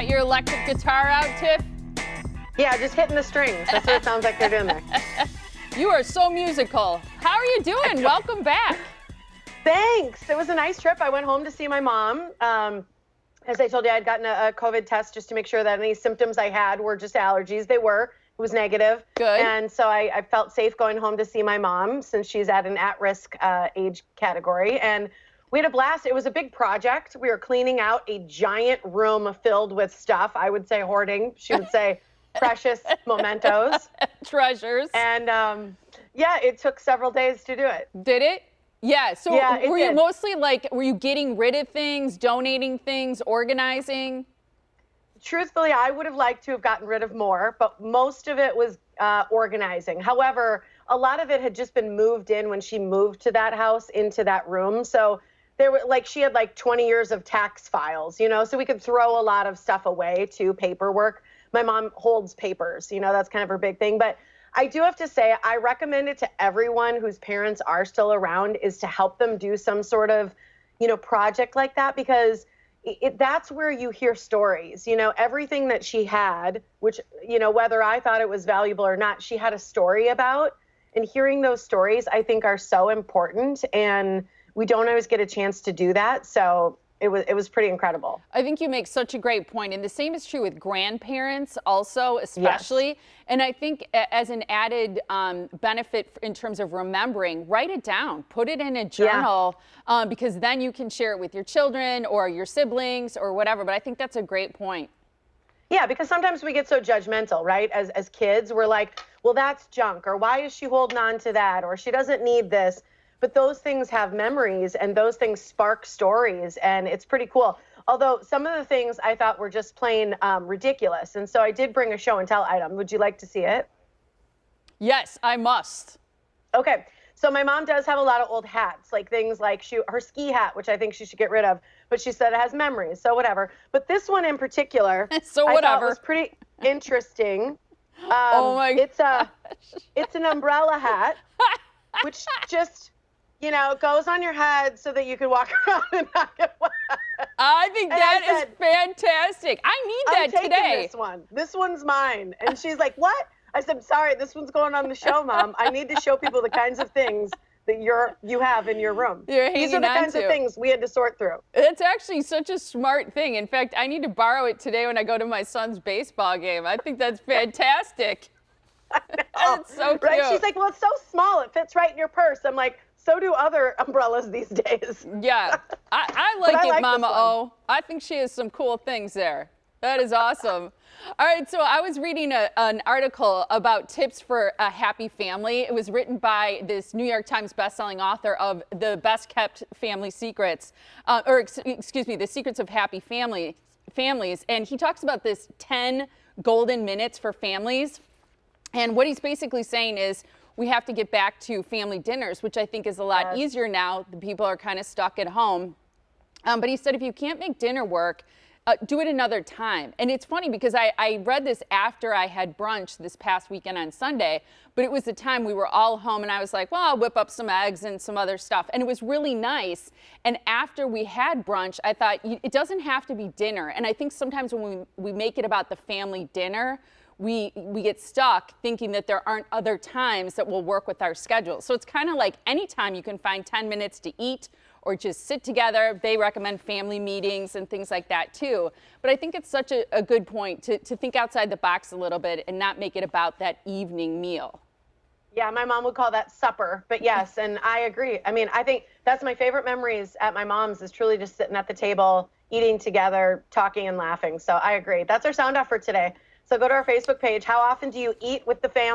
got your electric guitar out, Tiff? Yeah, just hitting the strings. That's what it sounds like they're doing there. You are so musical. How are you doing? Welcome back. Thanks. It was a nice trip. I went home to see my mom. As I told you, I'd gotten a COVID test just to make sure that any symptoms I had were just allergies. They were. It was negative. Good. And so I felt safe going home to see my mom since she's at an at-risk age category. And we had a blast. It was a big project. We were cleaning out a giant room filled with stuff. I would say hoarding. She would say precious mementos. Treasures. And yeah, it took several days to do it. Did it? Yeah. So Yeah, were you mostly like, were you getting rid of things, donating things, organizing? Truthfully, I would have liked to have gotten rid of more, but most of it was organizing. However, a lot of it had just been moved in when she moved to that house into that room. So there were she had like 20 years of tax files, so we could throw a lot of stuff away to paperwork. My mom holds papers, that's kind of her big thing. But I do have to say, I recommend it to everyone whose parents are still around is to help them do some sort of, project like that, because that's where you hear stories. Everything that she had, which, whether I thought it was valuable or not, she had a story about. And hearing those stories, I think, are so important. And we don't always get a chance to do that. So it was pretty incredible. I think you make such a great point. And the same is true with grandparents also, especially. Yes. And I think as an added benefit in terms of remembering, write it down, put it in a journal, because then you can share it with your children or your siblings or whatever. But I think that's a great point. Yeah, because sometimes we get so judgmental, right? As kids, we're like, well, that's junk, or why is she holding on to that, or she doesn't need this. But those things have memories, and those things spark stories, and it's pretty cool. Although some of the things I thought were just plain ridiculous. And so I did bring a show and tell item. Would you like to see it? Yes, I must. Okay. So my mom does have a lot of old hats, like things like her ski hat, which I think she should get rid of. But she said it has memories, so whatever. But this one in particular, so whatever, I thought was pretty interesting. Oh my gosh. It's an umbrella hat, which just goes on your head so that you can walk around and not get wet. I think that is fantastic. I need that today. This one. This one's mine. And she's like, what? I said, sorry, this one's going on the show, Mom. I need to show people the kinds of things that you have in your room. These are the kinds of things we had to sort through. It's actually such a smart thing. In fact, I need to borrow it today when I go to my son's baseball game. I think that's fantastic. I know. It's so cute. Right? She's like, well, it's so small. It fits right in your purse. I'm like, so do other umbrellas these days. Yeah, I like it, Mama O. I think she has some cool things there. That is awesome. All right, so I was reading an article about tips for a happy family. It was written by this New York Times bestselling author of The Best Kept Family Secrets, The Secrets of Happy Families. And he talks about this 10 golden minutes for families. And what he's basically saying is, we have to get back to family dinners, which I think is a lot easier now. The people are kind of stuck at home. But he said, if you can't make dinner work, do it another time. And it's funny because I read this after I had brunch this past weekend on Sunday, but it was the time we were all home and I was like, well, I'll whip up some eggs and some other stuff. And it was really nice. And after we had brunch, I thought it doesn't have to be dinner. And I think sometimes when we make it about the family dinner, we get stuck thinking that there aren't other times that will work with our schedule. So it's kind of like anytime you can find 10 minutes to eat or just sit together. They recommend family meetings and things like that too. But I think it's such a good point to think outside the box a little bit and not make it about that evening meal. Yeah, my mom would call that supper, but yes, and I agree. I mean, I think that's my favorite memories at my mom's is truly just sitting at the table, eating together, talking and laughing. So I agree. That's our sound off for today. So go to our Facebook page. How often do you eat with the family?